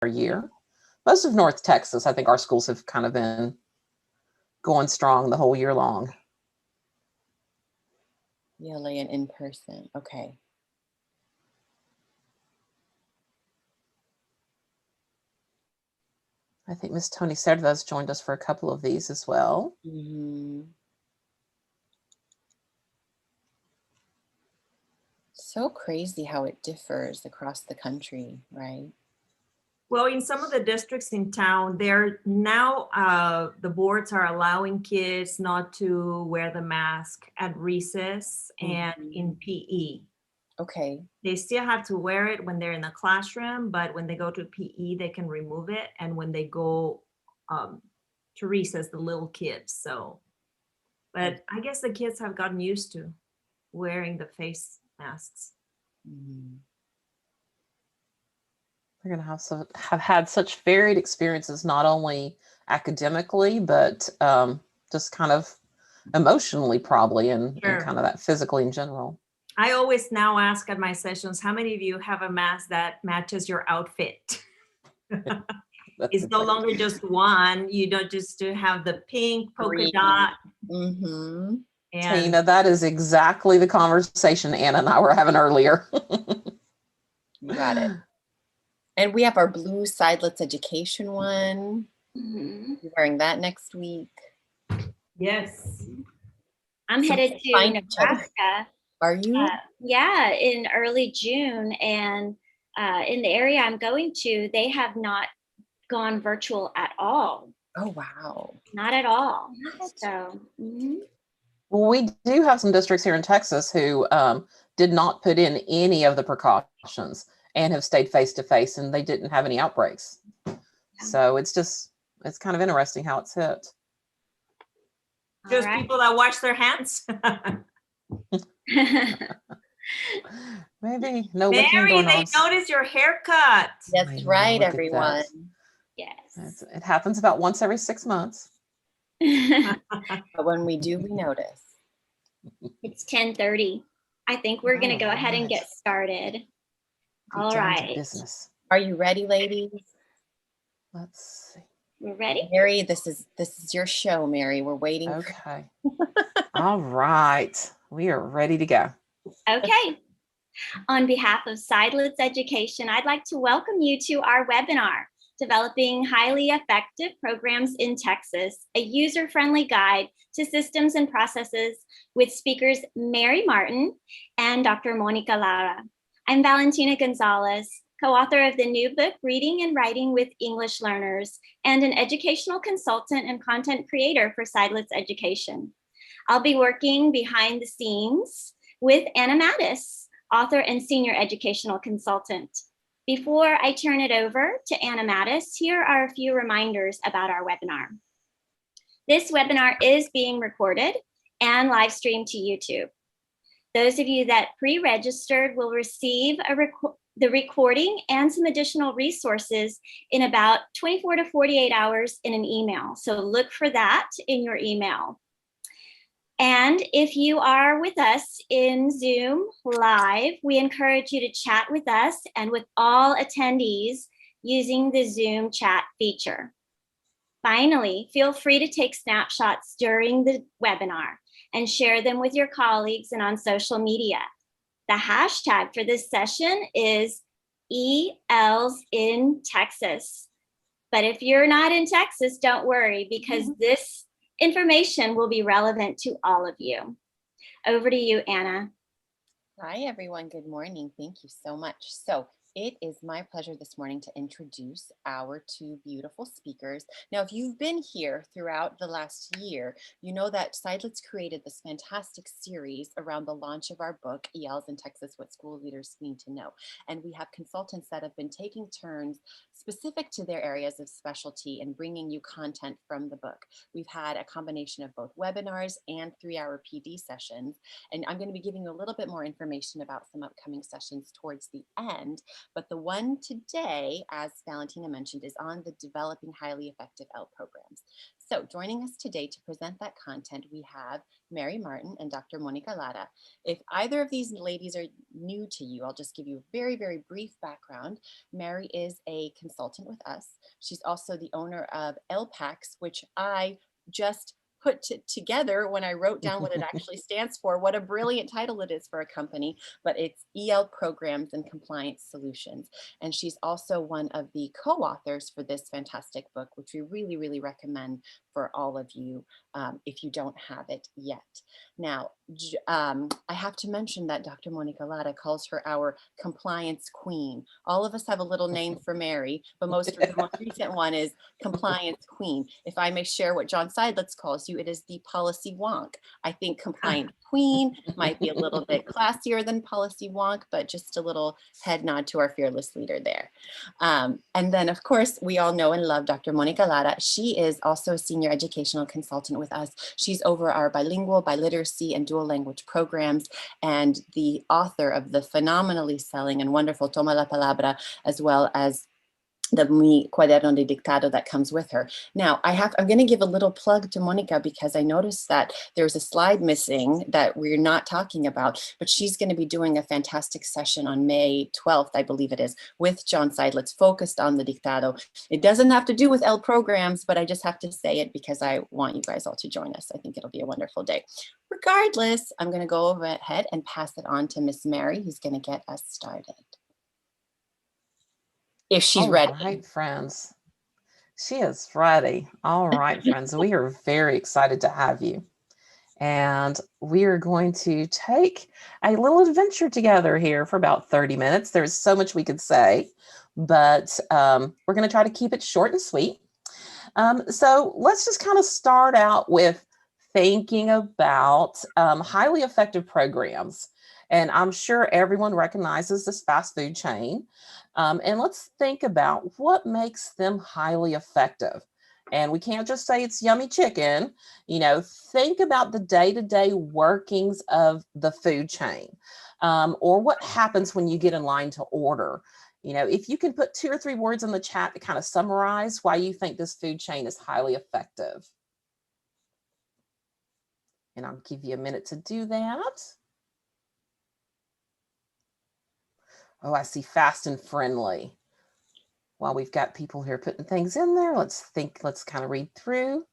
year. Most of North Texas, I think our schools have kind of been going strong the whole year long. ELA and in person. Okay. I think Miss Tony Cervez joined us for a couple of these as well. Mm-hmm. So crazy how it differs across the country, right? Well, in some of the districts in town, they're now, the boards are allowing kids not to wear the mask at recess and in PE. Okay. They still have to wear it when they're in the classroom, but when they go to PE, they can remove it. And when they go to recess, the little kids. So, but I guess the kids have gotten used to wearing the face masks. Mm-hmm. They're going to have had such varied experiences, not only academically, but just kind of emotionally, probably, and kind of that physically in general. I always now ask at my sessions, how many of you have a mask that matches your outfit? It's no longer just one. You don't just have the pink polka dot. Mm-hmm. And Tina, that is exactly the conversation Anna and I were having earlier. You got it. And we have our blue Sidelets Education one. Mm-hmm. You're wearing that next week. Yes. I'm headed to Nebraska. Are you? Yeah, in early June. And in the area I'm going to, they have not gone virtual at all. Oh, wow. Not at all. So, Well, we do have some districts here in Texas who did not put in any of the precautions and have stayed face-to-face, and they didn't have any outbreaks. So it's kind of interesting how it's hit. Just people that wash their hands. Maybe no. Mary, they notice your haircut. That's right, everyone. Yes. It happens about once every 6 months. But when we do, we notice. It's 10:30. I think we're going to go ahead and get started. All right. Business. Are you ready, ladies? Let's see. We're ready? Mary, this is your show, Mary. We're waiting. Okay. All right. We are ready to go. Okay. On behalf of Sidelets Education, I'd like to welcome you to our webinar, Developing Highly Effective Programs in Texas, a user-friendly guide to systems and processes with speakers Mary Martin and Dr. Monica Lara. I'm Valentina Gonzalez, co-author of the new book, Reading and Writing with English Learners, and an educational consultant and content creator for Sidelets Education. I'll be working behind the scenes with Anna Mattis, author and senior educational consultant. Before I turn it over to Anna Mattis, here are a few reminders about our webinar. This webinar is being recorded and live streamed to YouTube. Those of you that pre-registered will receive the recording and some additional resources in about 24 to 48 hours in an email. So look for that in your email. And if you are with us in Zoom live, we encourage you to chat with us and with all attendees using the Zoom chat feature. Finally, feel free to take snapshots during the webinar and share them with your colleagues and on social media. The hashtag for this session is ELs in Texas. But if you're not in Texas, don't worry, because this information will be relevant to all of you. Over to you, Anna. Hi, everyone. Good morning. Thank you so much. So it is my pleasure this morning to introduce our two beautiful speakers. Now, if you've been here throughout the last year, you know that Sidelets created this fantastic series around the launch of our book, ELs in Texas, What School Leaders Need to Know. And we have consultants that have been taking turns specific to their areas of specialty and bringing you content from the book. We've had a combination of both webinars and 3-hour PD sessions. And I'm going to be giving you a little bit more information about some upcoming sessions towards the end. But the one today, as Valentina mentioned, is on the Developing Highly Effective EL programs. So joining us today to present that content, we have Mary Martin and Dr. Monica Lara. If either of these ladies are new to you, I'll just give you a very, very brief background. Mary is a consultant with us. She's also the owner of LPACS, which I just put together when I wrote down what it actually stands for. What a brilliant title it is for a company, but it's EL Programs and Compliance Solutions. And she's also one of the co-authors for this fantastic book, which we really, really recommend for all of you if you don't have it yet. Now, I have to mention that Dr. Monica Lara calls her our compliance queen. All of us have a little name for Mary, but the most recent one is compliance queen. If I may share what John Seidlitz calls you, it is the policy wonk. I think compliant queen might be a little bit classier than policy wonk, but just a little head nod to our fearless leader there. And then, of course, we all know and love Dr. Monica Lara. She is also a senior educational consultant with us. She's over our bilingual, biliteracy, and dual language programs, and the author of the phenomenally selling and wonderful Toma la Palabra, as well as the Mi Cuaderno de Dictado that comes with her. Now, I'm going to give a little plug to Monica because I noticed that there's a slide missing that we're not talking about, but she's going to be doing a fantastic session on May 12th, I believe it is, with John Seidlitz, focused on the Dictado. It doesn't have to do with L programs, but I just have to say it because I want you guys all to join us. I think it'll be a wonderful day. Regardless, I'm going to go ahead and pass it on to Miss Mary, who's going to get us started. If she's ready. All right, friends. She is ready. All right, friends. We are very excited to have you. And we are going to take a little adventure together here for about 30 minutes. There's so much we could say, but we're going to try to keep it short and sweet. So let's just kind of start out with thinking about highly effective programs. And I'm sure everyone recognizes this fast food chain. And let's think about what makes them highly effective. And we can't just say it's yummy chicken. You know, think about the day-to-day workings of the food chain, or what happens when you get in line to order. You know, if you can put 2 or 3 words in the chat to kind of summarize why you think this food chain is highly effective. And I'll give you a minute to do that. Oh, I see fast and friendly. While we've got people here putting things in there, let's kind of read through.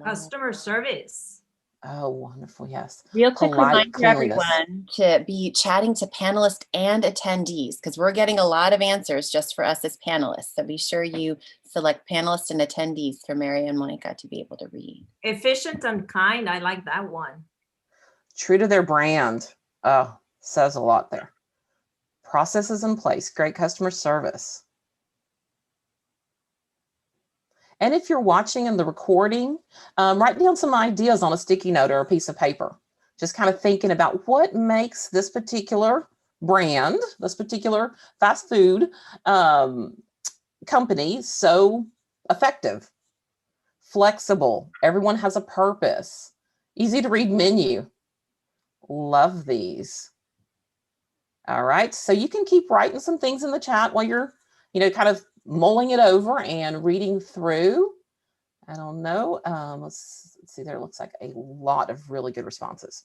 Customer service. Oh, wonderful. Yes. Real quick Polite reminder, everyone, to be chatting to panelists and attendees, because we're getting a lot of answers just for us as panelists. So be sure you select panelists and attendees for Mary and Monica to be able to read. Efficient and kind. I like that one. True to their brand. Oh, says a lot there. Processes in place. Great customer service. And if you're watching in the recording, write down some ideas on a sticky note or a piece of paper. Just kind of thinking about what makes this particular brand, this particular fast food company so effective, flexible. Everyone has a purpose. Easy to read menu. Love these. All right, so you can keep writing some things in the chat while you're, kind of mulling it over and reading through. I don't know. Let's see, there looks like a lot of really good responses.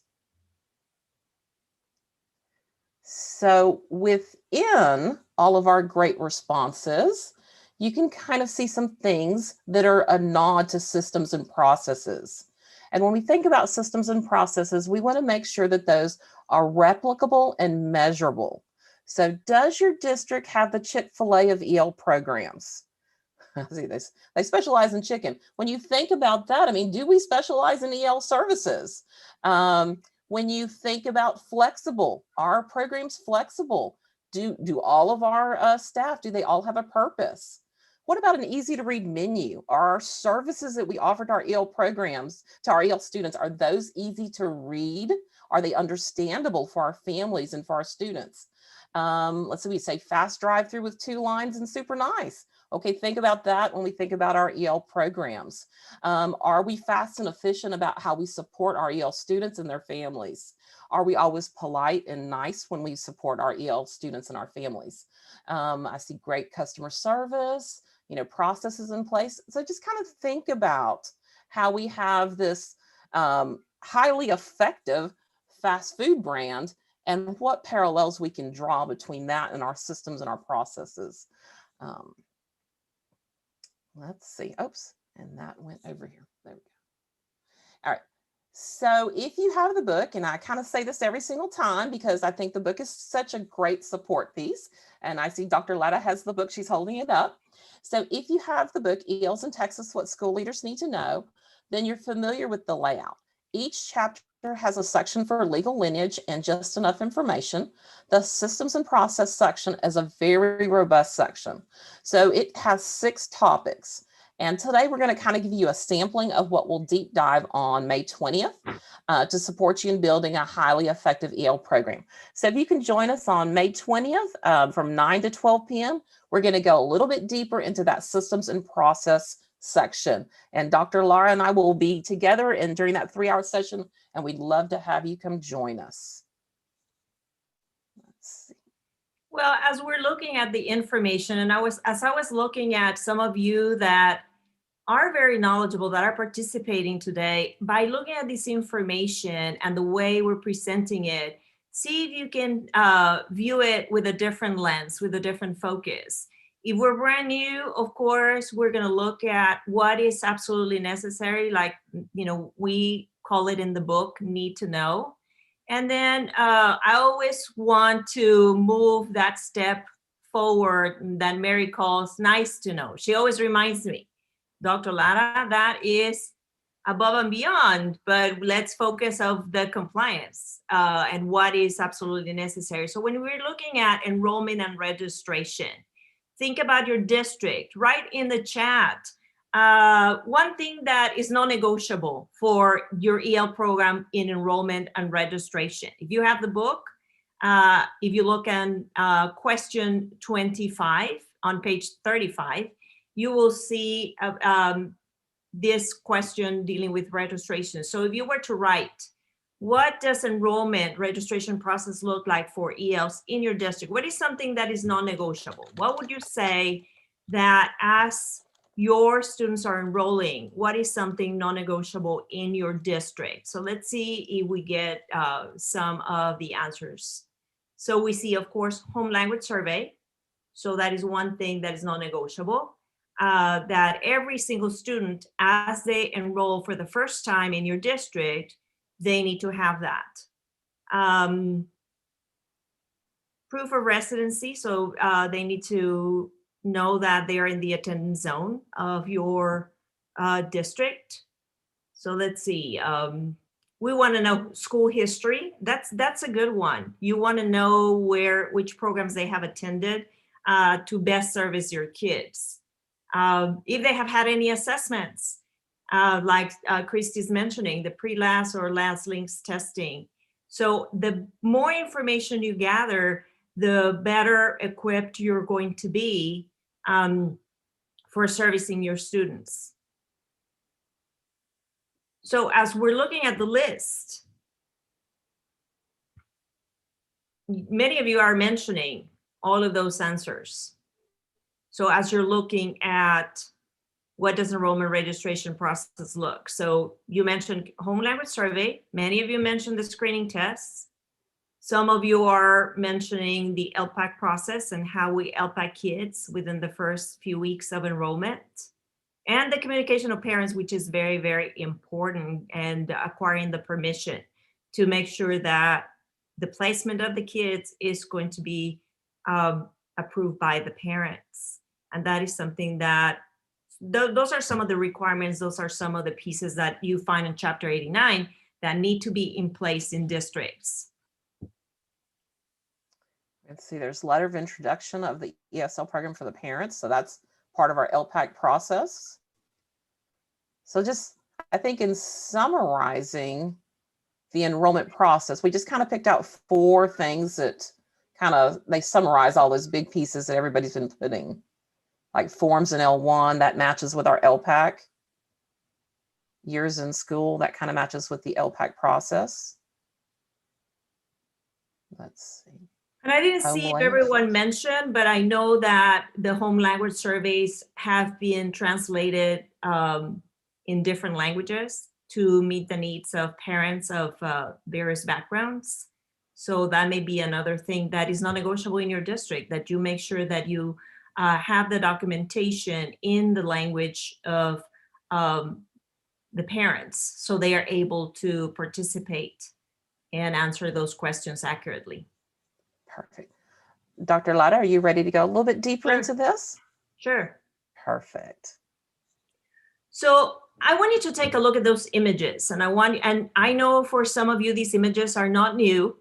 So within all of our great responses, you can kind of see some things that are a nod to systems and processes. And when we think about systems and processes, we want to make sure that those are replicable and measurable. So does your district have the Chick-fil-A of EL programs? See, they specialize in chicken. When you think about that, I mean, do we specialize in EL services? When you think about flexible, are our programs flexible? Do all of our staff, do they all have a purpose? What about an easy to read menu? Are our services that we offer to our EL programs, to our EL students, are those easy to read? Are they understandable for our families and for our students? Let's see, we say fast drive-through with 2 lines and super nice. Okay, think about that when we think about our EL programs. Are we fast and efficient about how we support our EL students and their families? Are we always polite and nice when we support our EL students and our families? I see great customer service, processes in place. So just kind of think about how we have this highly effective fast food brand and what parallels we can draw between that and our systems and our processes. Let's see. Oops. And that went over here. There we go. All right. So if you have the book, and I kind of say this every single time because I think the book is such a great support piece. And I see Dr. Latta has the book. She's holding it up. So if you have the book, ELs in Texas, What School Leaders Need to Know, then you're familiar with the layout. Each chapter has a section for legal lineage and just enough information. The systems and process section is a very robust section. So it has 6 topics. And today we're going to kind of give you a sampling of what we'll deep dive on May 20th to support you in building a highly effective EL program. So if you can join us on May 20th from 9 to 12 p.m., we're going to go a little bit deeper into that systems and process section. And Dr. Laura and I will be together and during that 3-hour session, and we'd love to have you come join us. Let's see. Well, as we're looking at the information, and as I was looking at some of you that are very knowledgeable, that are participating today, by looking at this information and the way we're presenting it, see if you can view it with a different lens, with a different focus. If we're brand new, of course, we're going to look at what is absolutely necessary, like, you know, we call it in the book, need to know. And then I always want to move that step forward that Mary calls nice to know. She always reminds me, Dr. Latta, that is above and beyond, but let's focus on the compliance and what is absolutely necessary. So when we're looking at enrollment and registration, think about your district. Write in the chat one thing that is non-negotiable for your EL program in enrollment and registration. If you have the book, if you look at question 25 on page 35, you will see this question dealing with registration. So if you were to write, what does enrollment registration process look like for ELs in your district? What is something that is non-negotiable? What would you say that as your students are enrolling, what is something non-negotiable in your district? So let's see if we get some of the answers. So we see, of course, home language survey. So that is one thing that is non-negotiable. That every single student, as they enroll for the first time in your district, they need to have that. Proof of residency, so they need to know that they are in the attendance zone of your district. So let's see, we want to know school history. That's a good one. You want to know which programs they have attended to best service your kids. If they have had any assessments, like Christy's mentioning, the pre-LAS or LAS links testing. So the more information you gather, the better equipped you're going to be for servicing your students. So as we're looking at the list, many of you are mentioning all of those answers. So as you're looking at what does enrollment registration process look? So you mentioned home language survey. Many of you mentioned the screening tests. Some of you are mentioning the LPAC process and how we LPAC kids within the first few weeks of enrollment. And the communication of parents, which is very, very important, and acquiring the permission to make sure that the placement of the kids is going to be approved by the parents. And that is something that, those are some of the requirements, those are some of the pieces that you find in Chapter 89 that need to be in place in districts. Let's see, there's letter of introduction of the ESL program for the parents. So that's part of our LPAC process. So just, I think in summarizing the enrollment process, we just kind of picked out 4 things that they summarize all those big pieces that everybody's been putting, like forms in L1, that matches with our LPAC. Years in school, that kind of matches with the LPAC process. Let's see. And I didn't see if everyone mentioned, but I know that the home language surveys have been translated in different languages to meet the needs of parents of various backgrounds. So that may be another thing that is not negotiable in your district, that you make sure that you have the documentation in the language of the parents, so they are able to participate and answer those questions accurately. Perfect. Dr. Latta, are you ready to go a little bit deeper Sure. into this? Sure. Perfect. So I want you to take a look at those images, and I know for some of you, these images are not new.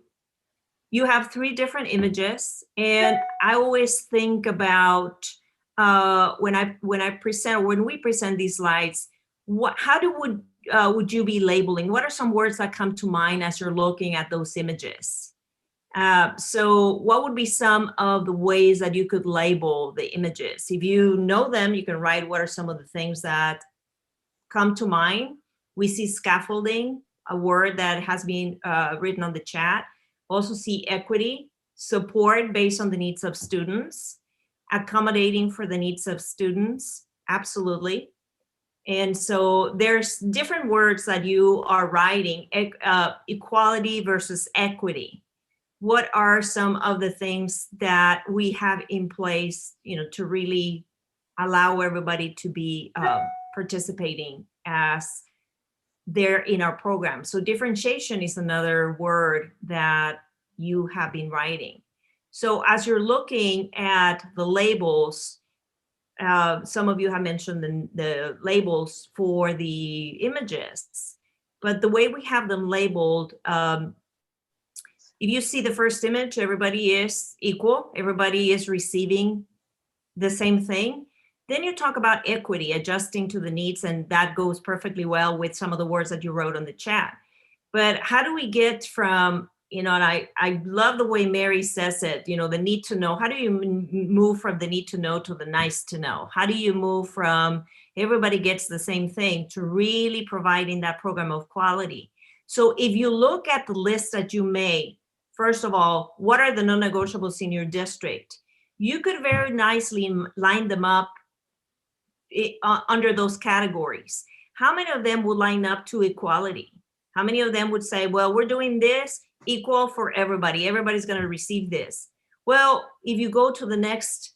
You have 3 different images, and I always think about when we present these slides, would you be labeling? What are some words that come to mind as you're looking at those images? So what would be some of the ways that you could label the images? If you know them, you can write what are some of the things that come to mind. We see scaffolding, a word that has been written on the chat. Also see equity, support based on the needs of students, accommodating for the needs of students, absolutely. And so there's different words that you are writing, equality versus equity. What are some of the things that we have in place, to really allow everybody to be participating as they're in our program? So differentiation is another word that you have been writing. So as you're looking at the labels, some of you have mentioned the labels for the images, but the way we have them labeled, if you see the first image, everybody is equal, everybody is receiving the same thing. Then you talk about equity, adjusting to the needs, and that goes perfectly well with some of the words that you wrote on the chat. But how do we get from, and I love the way Mary says it, the need to know. How do you move from the need to know to the nice to know? How do you move from everybody gets the same thing to really providing that program of quality? So if you look at the list that you made, first of all, what are the non-negotiables in your district? You could very nicely line them up under those categories. How many of them would line up to equality? How many of them would say, well, we're doing this equal for everybody. Everybody's going to receive this. Well, if you go to the next,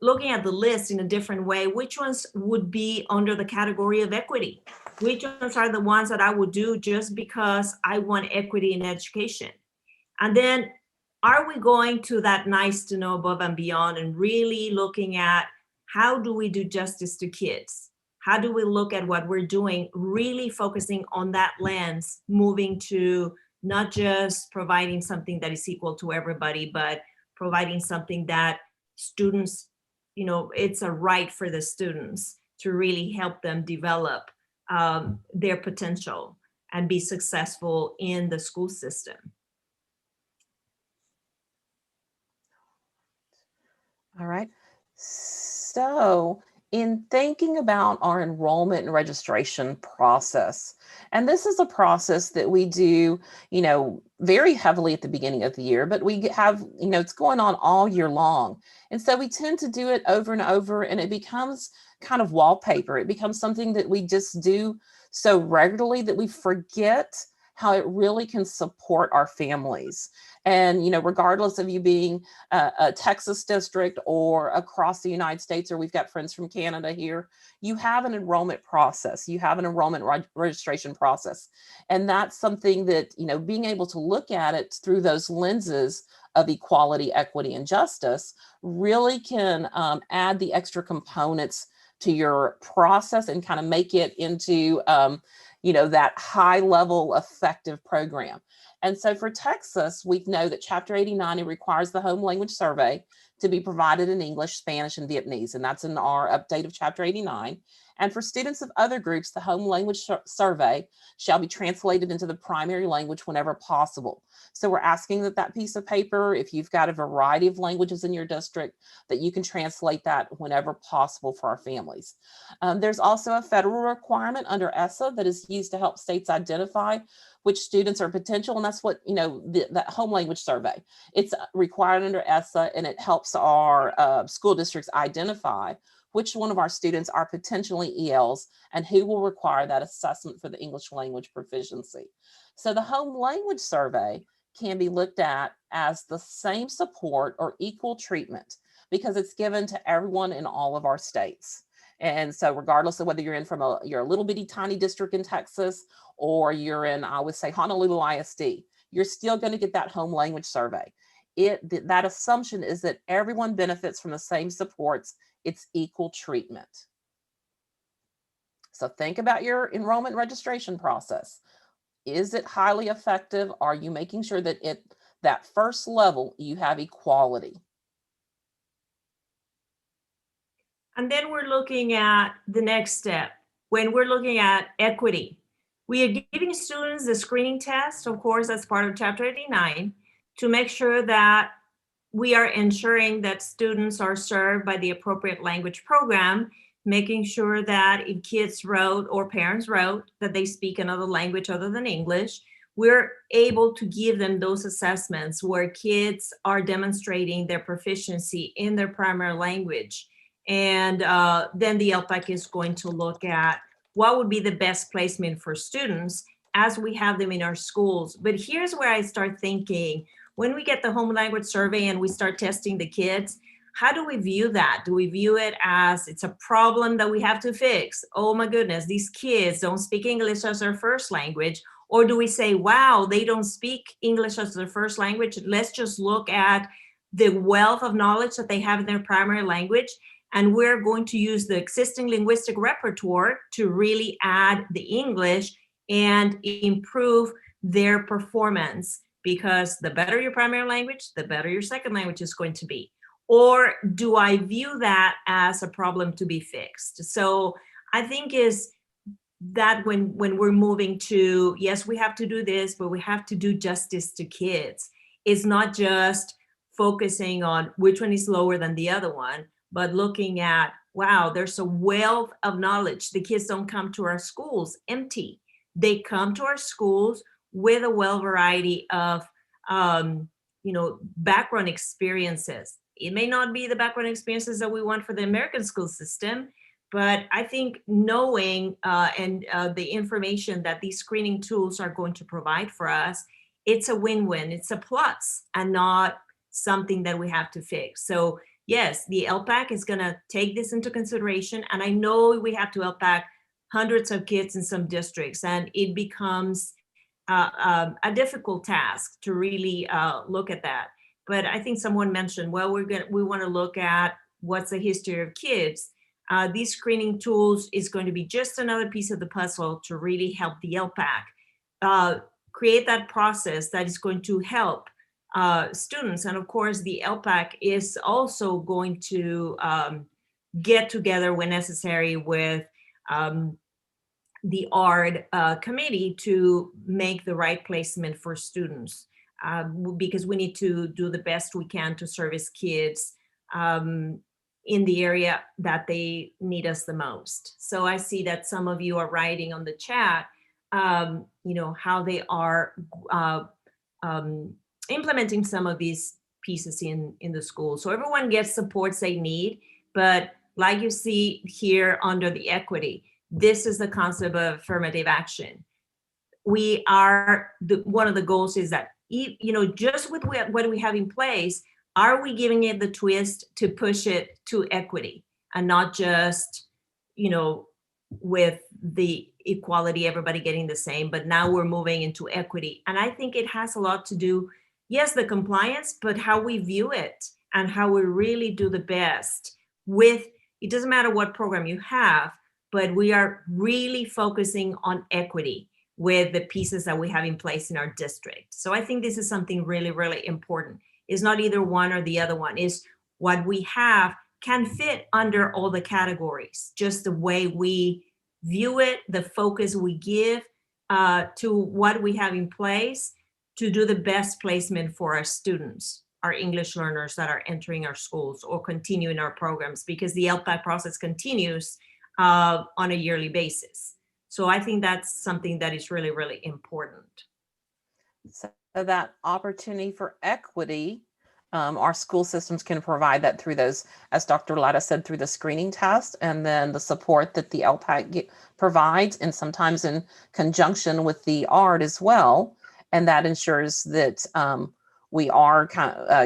looking at the list in a different way, which ones would be under the category of equity? Which ones are the ones that I would do just because I want equity in education? And then are we going to that nice to know above and beyond and really looking at how do we do justice to kids? How do we look at what we're doing, really focusing on that lens, moving to not just providing something that is equal to everybody, but providing something that students, it's a right for the students to really help them develop their potential and be successful in the school system. All right. So in thinking about our enrollment and registration process, and this is a process that we do, very heavily at the beginning of the year, but we have, it's going on all year long. And so we tend to do it over and over, and it becomes kind of wallpaper. It becomes something that we just do so regularly that we forget how it really can support our families. And, regardless of you being a Texas district or across the United States, or we've got friends from Canada here, you have an enrollment process, you have an enrollment registration process. And that's something that, being able to look at it through those lenses of equality, equity, and justice really can add the extra components to your process and kind of make it into, that high level effective program. And so for Texas, we know that Chapter 89, it requires the home language survey to be provided in English, Spanish, and Vietnamese. And that's in our update of Chapter 89. And for students of other groups, the home language survey shall be translated into the primary language whenever possible. So we're asking that piece of paper, if you've got a variety of languages in your district, that you can translate that whenever possible for our families. There's also a federal requirement under ESSA that is used to help states identify which students are potential, and that's what, that home language survey. It's required under ESSA, and it helps our school districts identify which one of our students are potentially ELs and who will require that assessment for the English language proficiency. So the home language survey can be looked at as the same support or equal treatment because it's given to everyone in all of our states. And so regardless of whether you're in from you're a little bitty tiny district in Texas, or you're in, I would say, Honolulu ISD, you're still going to get that home language survey. That assumption is that everyone benefits from the same supports. It's equal treatment. So think about your enrollment registration process. Is it highly effective? Are you making sure that that first level you have equality? And then we're looking at the next step. When we're looking at equity, we are giving students the screening test, of course, as part of Chapter 89, to make sure that we are ensuring that students are served by the appropriate language program, making sure that if kids wrote or parents wrote that they speak another language other than English, we're able to give them those assessments where kids are demonstrating their proficiency in their primary language. And then the LPAC is going to look at what would be the best placement for students as we have them in our schools. But here's where I start thinking, when we get the home language survey and we start testing the kids, how do we view that? Do we view it as it's a problem that we have to fix? Oh my goodness, these kids don't speak English as their first language. Or do we say, wow, they don't speak English as their first language. Let's just look at the wealth of knowledge that they have in their primary language. And we're going to use the existing linguistic repertoire to really add the English and improve their performance, because the better your primary language, the better your second language is going to be. Or do I view that as a problem to be fixed? So I think is that when we're moving to, yes, we have to do this, but we have to do justice to kids. It's not just focusing on which one is lower than the other one, but looking at, wow, there's a wealth of knowledge. The kids don't come to our schools empty. They come to our schools with a well variety of, background experiences. It may not be the background experiences that we want for the American school system, but I think knowing the information that these screening tools are going to provide for us, it's a win-win. It's a plus and not something that we have to fix. So yes, the LPAC is going to take this into consideration. And I know we have to LPAC hundreds of kids in some districts, and it becomes a difficult task to really look at that. But I think someone mentioned, well, we want to look at what's the history of kids. These screening tools is going to be just another piece of the puzzle to really help the LPAC create that process that is going to help students. And of course, the LPAC is also going to get together when necessary with the ARD committee to make the right placement for students, because we need to do the best we can to service kids in the area that they need us the most. So I see that some of you are writing on the chat, how they are implementing some of these pieces in the school. So everyone gets supports they need, but like you see here under the equity, this is the concept of affirmative action. We are, one of the goals is that, just with what we have in place, are we giving it the twist to push it to equity and not just, with the equality, everybody getting the same, but now we're moving into equity. And I think it has a lot to do, yes, the compliance, but how we view it and how we really do the best with, it doesn't matter what program you have, but we are really focusing on equity with the pieces that we have in place in our district. So I think this is something really, really important. It's not either one or the other one. It's what we have can fit under all the categories, just the way we view it, the focus we give to what we have in place to do the best placement for our students, our English learners that are entering our schools or continuing our programs, because the LPAC process continues on a yearly basis. So I think that's something that is really, really important. So that opportunity for equity Our school systems can provide that through those, as Dr. Latta said, through the screening test, and then the support that the LPAC provides, and sometimes in conjunction with the ARD as well. And that ensures that we are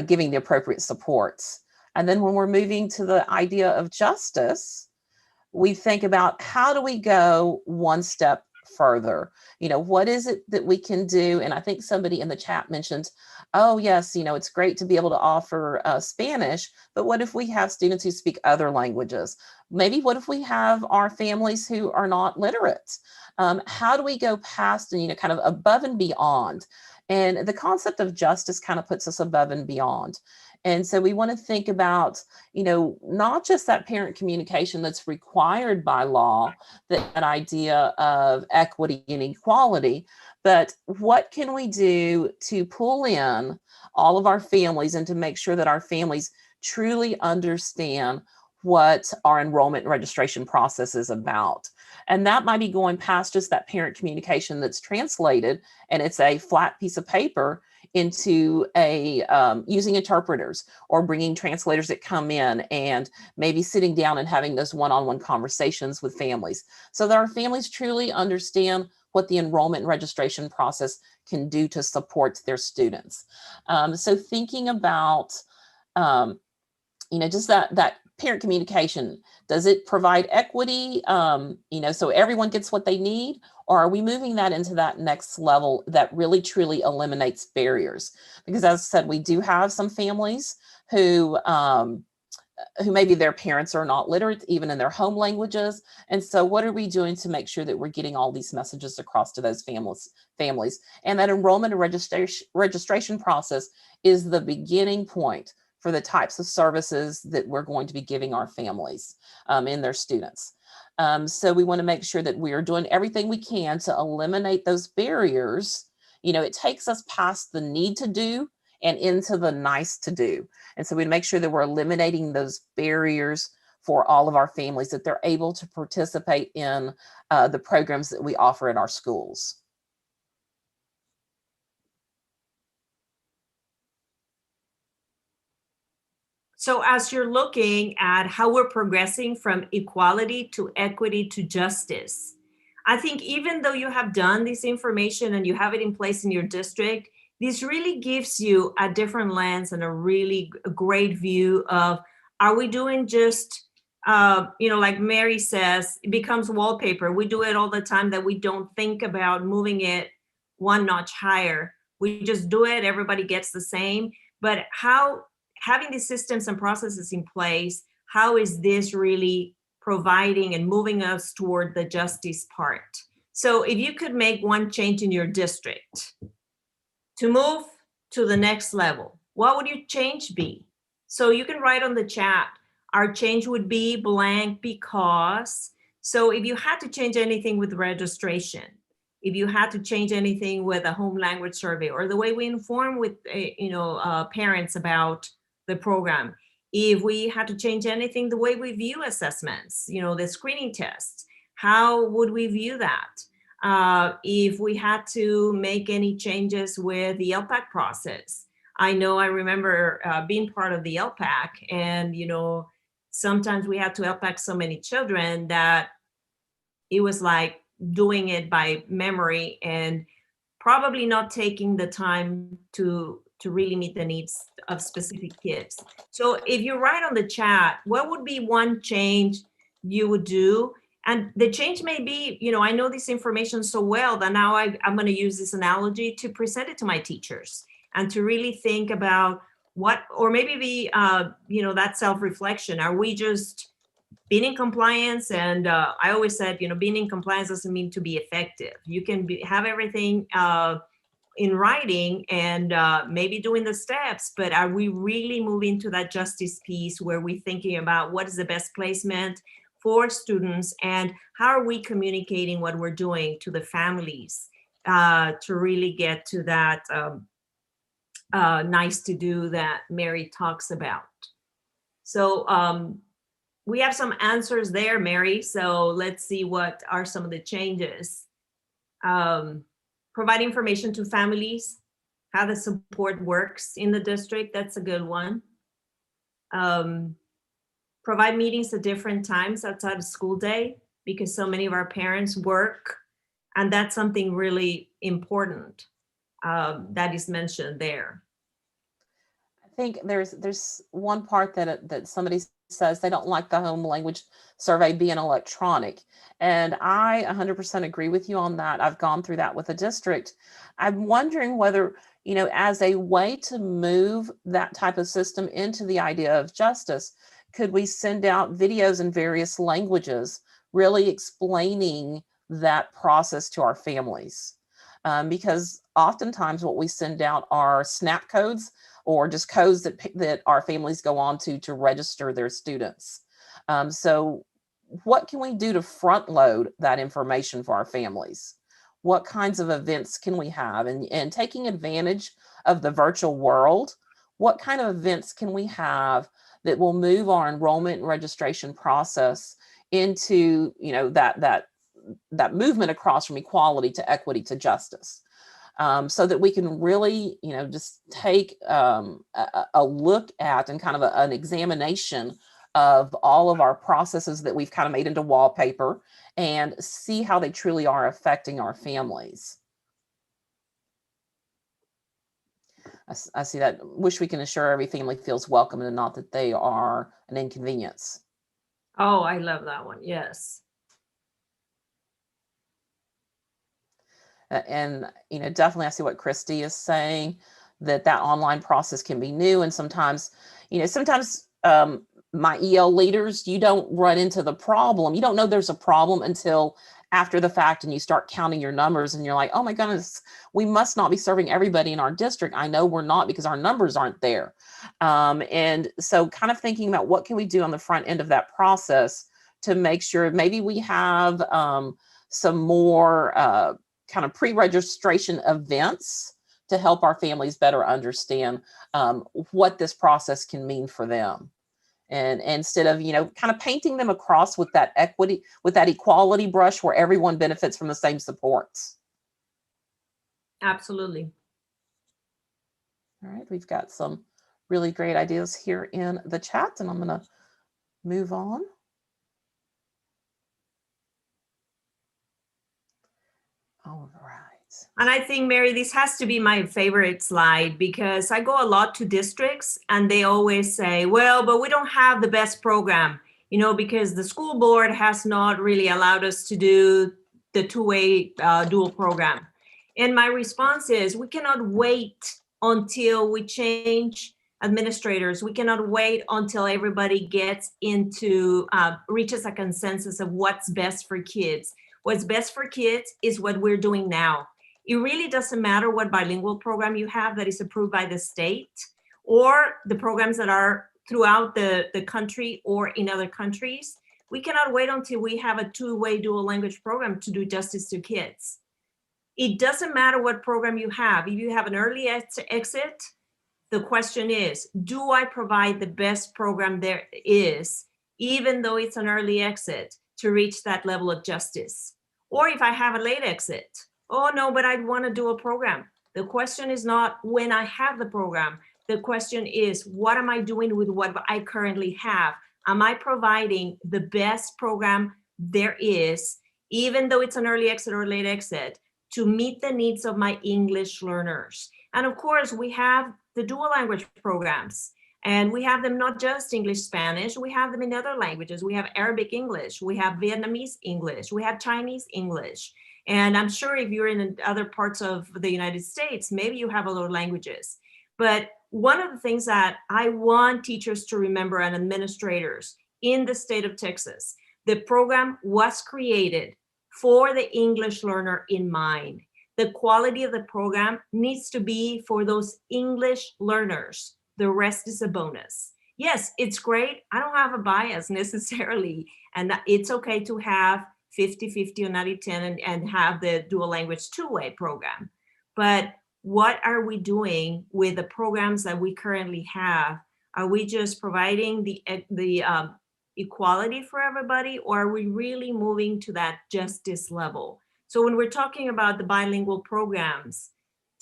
giving the appropriate supports. And then when we're moving to the idea of justice, we think about how do we go one step further? What is it that we can do? And I think somebody in the chat mentioned, oh yes, it's great to be able to offer Spanish, but what if we have students who speak other languages? Maybe what if we have our families who are not literate? How do we go past and, kind of above and beyond? And the concept of justice kind of puts us above and beyond. And so we want to think about, not just that parent communication that's required by law, that idea of equity and equality, but what can we do to pull in all of our families and to make sure that our families truly understand what our enrollment and registration process is about? And that might be going past just that parent communication that's translated and it's a flat piece of paper into using interpreters or bringing translators that come in and maybe sitting down and having those one-on-one conversations with families so that our families truly understand what the enrollment and registration process can do to support their students. So thinking about, just that parent communication, does it provide equity, so everyone gets what they need? Or are we moving that into that next level that really truly eliminates barriers? Because as I said, we do have some families who maybe their parents are not literate even in their home languages. And so what are we doing to make sure that we're getting all these messages across to those families? And that enrollment and registration process is the beginning point for the types of services that we're going to be giving our families and their students. So we want to make sure that we are doing everything we can to eliminate those barriers. It takes us past the need to do and into the nice to do. And so we make sure that we're eliminating those barriers for all of our families, that they're able to participate in the programs that we offer in our schools. So as you're looking at how we're progressing from equality to equity to justice, I think even though you have done this information and you have it in place in your district, this really gives you a different lens and a really great view of, are we doing just, like Mary says, it becomes wallpaper. We do it all the time that we don't think about moving it one notch higher. We just do it, everybody gets the same. But how, having these systems and processes in place, how is this really providing and moving us toward the justice part? So if you could make one change in your district to move to the next level, what would your change be? So you can write on the chat, our change would be blank because. So if you had to change anything with registration, if you had to change anything with a home language survey or the way we inform with parents about the program, if we had to change anything, the way we view assessments, the screening tests, how would we view that? If we had to make any changes with the LPAC process, I remember being part of the LPAC, and sometimes we had to LPAC so many children that it was like doing it by memory and probably not taking the time to really meet the needs of specific kids. So if you write on the chat, what would be one change you would do? And the change may be, I know this information so well that now I'm going to use this analogy to present it to my teachers and to really think about what, or maybe be, that self-reflection. Are we just being in compliance? And I always said, being in compliance doesn't mean to be effective. You can have everything in writing and maybe doing the steps, but are we really moving to that justice piece where we're thinking about what is the best placement for students and how are we communicating what we're doing to the families to really get to that nice to do that Mary talks about. So we have some answers there, Mary. So let's see what are some of the changes. Provide information to families. how the support works in the district. That's a good one. Provide meetings at different times outside of school day, because so many of our parents work, and that's something really important that is mentioned there. I think there's one part that somebody says they don't like the home language survey being electronic, and I 100% agree with you on that. I've gone through that with a district. I'm wondering whether, as a way to move that type of system into the idea of justice, could we send out videos in various languages really explaining that process to our families? Because oftentimes what we send out are snap codes or just codes that our families go on to register their students. So what can we do to front load that information for our families? What kinds of events can we have? And taking advantage of the virtual world, what kind of events can we have that will move our enrollment and registration process into, that movement across from equality to equity to justice, so that we can really, just take a look at and kind of an examination of all of our processes that we've kind of made into wallpaper and see how they truly are affecting our families. I see that. Wish we can ensure every family feels welcome and not that they are an inconvenience. Oh, I love that one. Yes. And, definitely I see what Christy is saying, that online process can be new. And sometimes, my EL leaders, you don't run into the problem. You don't know there's a problem until after the fact, and you start counting your numbers and you're like, oh my goodness, we must not be serving everybody in our district. I know we're not, because our numbers aren't there. And so kind of thinking about what can we do on the front end of that process to make sure maybe we have some more kind of pre-registration events to help our families better understand what this process can mean for them. And instead of, kind of painting them across with that equity, with that equality brush where everyone benefits from the same supports. Absolutely. All right, we've got some really great ideas here in the chat, and I'm going to move on. All right. And I think, Mary, this has to be my favorite slide, because I go a lot to districts and they always say, well, but we don't have the best program, because the school board has not really allowed us to do the two-way dual program. And my response is, we cannot wait until we change administrators. We cannot wait until everybody gets into, reaches a consensus of what's best for kids. What's best for kids is what we're doing now. It really doesn't matter what bilingual program you have that is approved by the state, or the programs that are throughout the country or in other countries. We cannot wait until we have a two-way dual language program to do justice to kids. It doesn't matter what program you have. If you have an early exit, the question is, do I provide the best program there is, even though it's an early exit, to reach that level of justice? Or if I have a late exit, oh no, but I'd want to do a program. The question is not when I have the program. The question is, what am I doing with what I currently have? Am I providing the best program there is, even though it's an early exit or late exit, to meet the needs of my English learners? And of course, we have the dual language programs, and we have them not just English, Spanish, we have them in other languages. We have Arabic English, we have Vietnamese English, we have Chinese English. And I'm sure if you're in other parts of the United States, maybe you have other languages. But one of the things that I want teachers to remember and administrators in the state of Texas, the program was created for the English learner in mind. The quality of the program needs to be for those English learners. The rest is a bonus. Yes, it's great. I don't have a bias necessarily, and it's okay to have 50-50 or 90-10 and have the dual language two-way program. But what are we doing with the programs that we currently have? Are we just providing the equality for everybody, or are we really moving to that justice level? So when we're talking about the bilingual programs,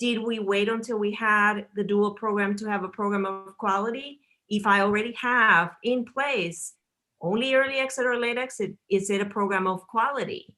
Did we wait until we had the dual program to have a program of quality? If I already have in place only early exit or late exit, is it a program of quality?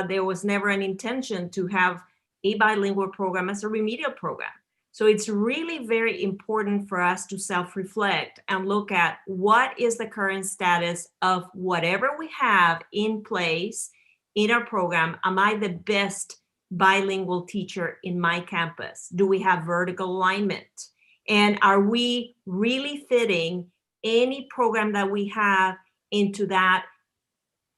There was never an intention to have a bilingual program as a remedial program. So it's really very important for us to self-reflect and look at what is the current status of whatever we have in place in our program. Am I the best bilingual teacher in my campus? Do we have vertical alignment? And are we really fitting any program that we have into that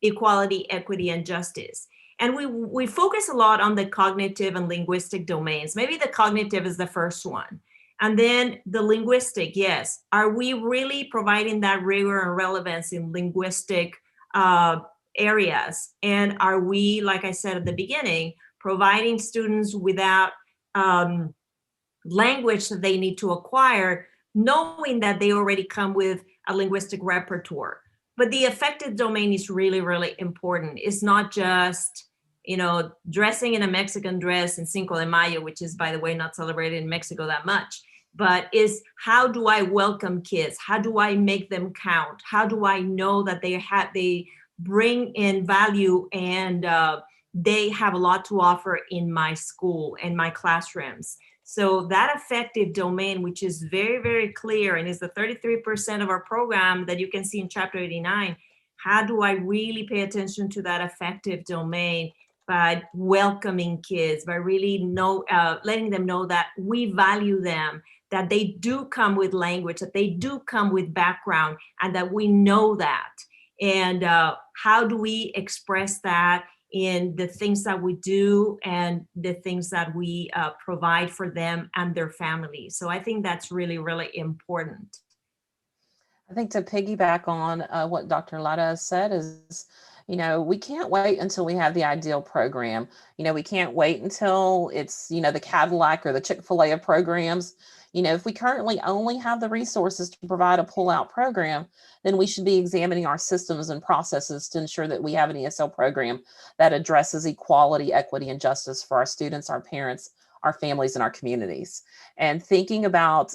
equality, equity, and justice? And we focus a lot on the cognitive and linguistic domains. Maybe the cognitive is the first one. And then the linguistic, yes. Are we really providing that rigor and relevance in linguistic areas? And are we, like I said at the beginning, providing students without language that they need to acquire, knowing that they already come with a linguistic repertoire? But the affective domain is really, really important. It's not just, dressing in a Mexican dress in Cinco de Mayo, which is, by the way, not celebrated in Mexico that much, but is how do I welcome kids? How do I make them count? How do I know that they bring in value and they have a lot to offer in my school and my classrooms? So that affective domain, which is very, very clear and is the 33% of our program that you can see in chapter 89, how do I really pay attention to that affective domain by welcoming kids, by really letting them know that we value them, that they do come with language, that they do come with background, and that we know that. And how do we express that in the things that we do and the things that we provide for them and their families? So I think that's really, really important. I think to piggyback on what Dr. Lada said is, we can't wait until we have the ideal program. We can't wait until it's, the Cadillac or the Chick-fil-A of programs. If we currently only have the resources to provide a pull-out program, then we should be examining our systems and processes to ensure that we have an ESL program that addresses equality, equity, and justice for our students, our parents, our families, and our communities. And thinking about,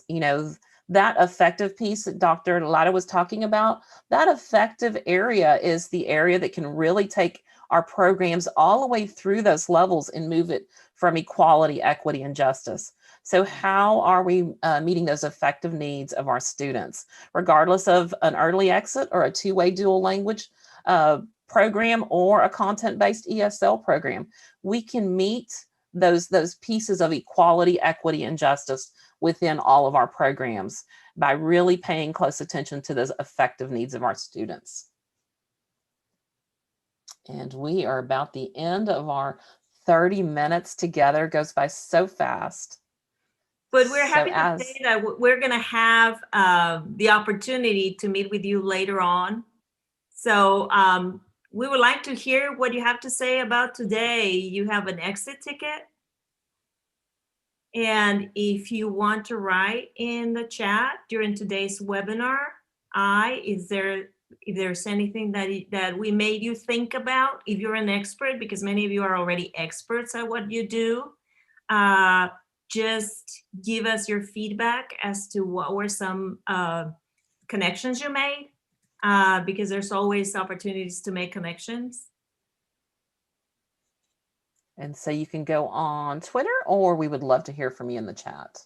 that affective piece that Dr. Lada was talking about, that affective area is the area that can really take our programs all the way through those levels and move it from equality, equity, and justice. So how are we meeting those affective needs of our students, regardless of an early exit or a two-way dual language program or a content-based ESL program? We can meet those pieces of equality, equity, and justice within all of our programs by really paying close attention to those affective needs of our students. And we are about the end of our 30 minutes together. It goes by so fast. But we're happy to say that we're going to have the opportunity to meet with you later on. So we would like to hear what you have to say about today. You have an exit ticket. And if you want to write in the chat during today's webinar, if there's anything that we made you think about, if you're an expert, because many of you are already experts at what you do, just give us your feedback as to what were some connections you made, because there's always opportunities to make connections. And so you can go on Twitter, or we would love to hear from you in the chat.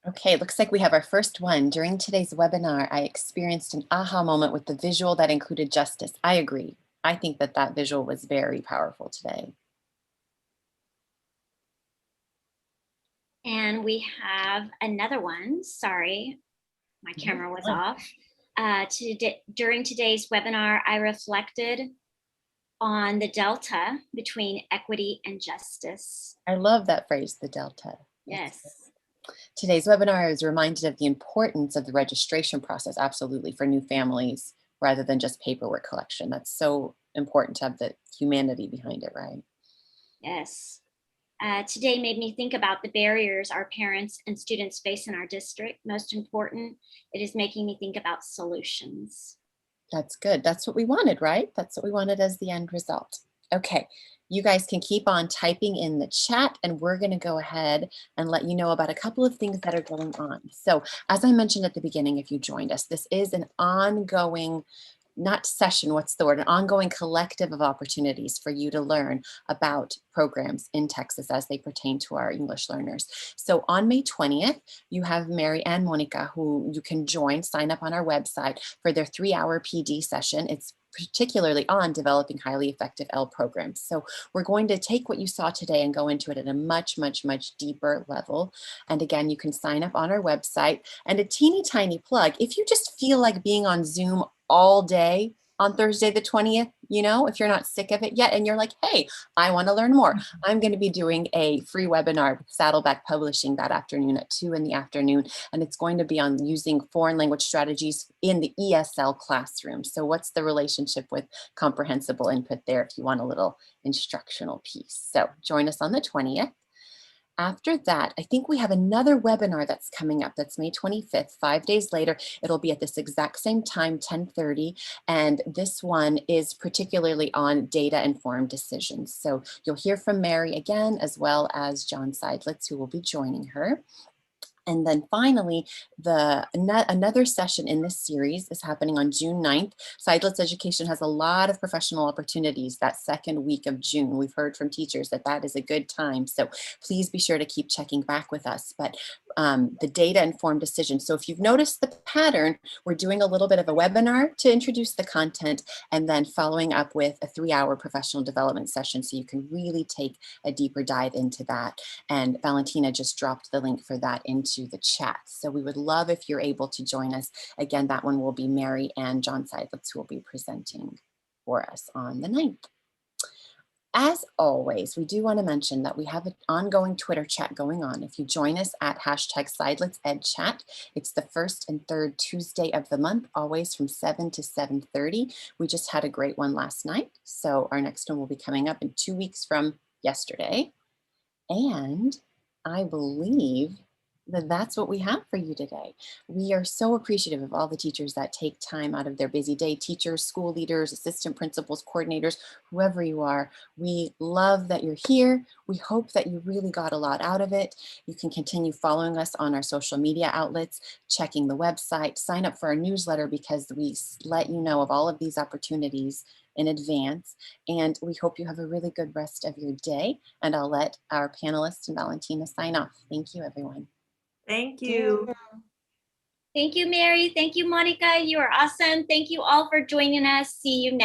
Okay, looks like we have our first one. During today's webinar, I experienced an aha moment with the visual that included justice. I agree. I think that visual was very powerful today. And we have another one. Sorry, my camera was off. During today's webinar, I reflected on the delta between equity and justice. I love that phrase, the delta. Yes. Today's webinar, I was reminded of the importance of the registration process, absolutely, for new families, rather than just paperwork collection. That's so important to have the humanity behind it, right? Yes. Today made me think about the barriers our parents and students face in our district. Most important, it is making me think about solutions. That's good. That's what we wanted, right? That's what we wanted as the end result. Okay, you guys can keep on typing in the chat, and we're going to go ahead and let you know about a couple of things that are going on. So as I mentioned at the beginning, if you joined us, this is an ongoing, not session, what's the word, an ongoing collective of opportunities for you to learn about programs in Texas as they pertain to our English learners. So on May 20th, you have Mary and Monica, who you can join, sign up on our website for their 3-hour PD session. It's particularly on developing highly effective L programs. So we're going to take what you saw today and go into it at a much, much, much deeper level. And again, you can sign up on our website. And a teeny tiny plug, if you just feel like being on Zoom all day on Thursday the 20th, you know, if you're not sick of it yet and you're like, hey, I want to learn more, I'm going to be doing a free webinar with Saddleback Publishing that afternoon at 2 in the afternoon. And it's going to be on using foreign language strategies in the ESL classroom. So what's the relationship with comprehensible input there if you want a little instructional piece? So join us on the 20th. After that, I think we have another webinar that's coming up. That's May 25th, 5 days later. It'll be at this exact same time, 10:30. And this one is particularly on data-informed decisions. So you'll hear from Mary again, as well as John Seidlitz, who will be joining her. And then finally, another session in this series is happening on June 9th. Seidlitz Education has a lot of professional opportunities that second week of June. We've heard from teachers that that is a good time. So please be sure to keep checking back with us. But the data-informed decision. So if you've noticed the pattern, we're doing a little bit of a webinar to introduce the content and then following up with a 3-hour professional development session so you can really take a deeper dive into that. And Valentina just dropped the link for that into the chat. So we would love if you're able to join us. Again, that one will be Mary and John Seidlitz who will be presenting for us on the 9th. As always, we do want to mention that we have an ongoing Twitter chat going on. If you join us at #SeidlitzEdChat, it's the first and third Tuesday of the month, always from 7 to 7:30. We just had a great one last night. So our next one will be coming up in 2 weeks from yesterday. And I believe that that's what we have for you today. We are so appreciative of all the teachers that take time out of their busy day, teachers, school leaders, assistant principals, coordinators, whoever you are. We love that you're here. We hope that you really got a lot out of it. You can continue following us on our social media outlets, checking the website, sign up for our newsletter because we let you know of all of these opportunities in advance. And we hope you have a really good rest of your day. And I'll let our panelists and Valentina sign off. Thank you, everyone. Thank you. Thank you, Mary. Thank you, Monica. You are awesome. Thank you all for joining us. See you next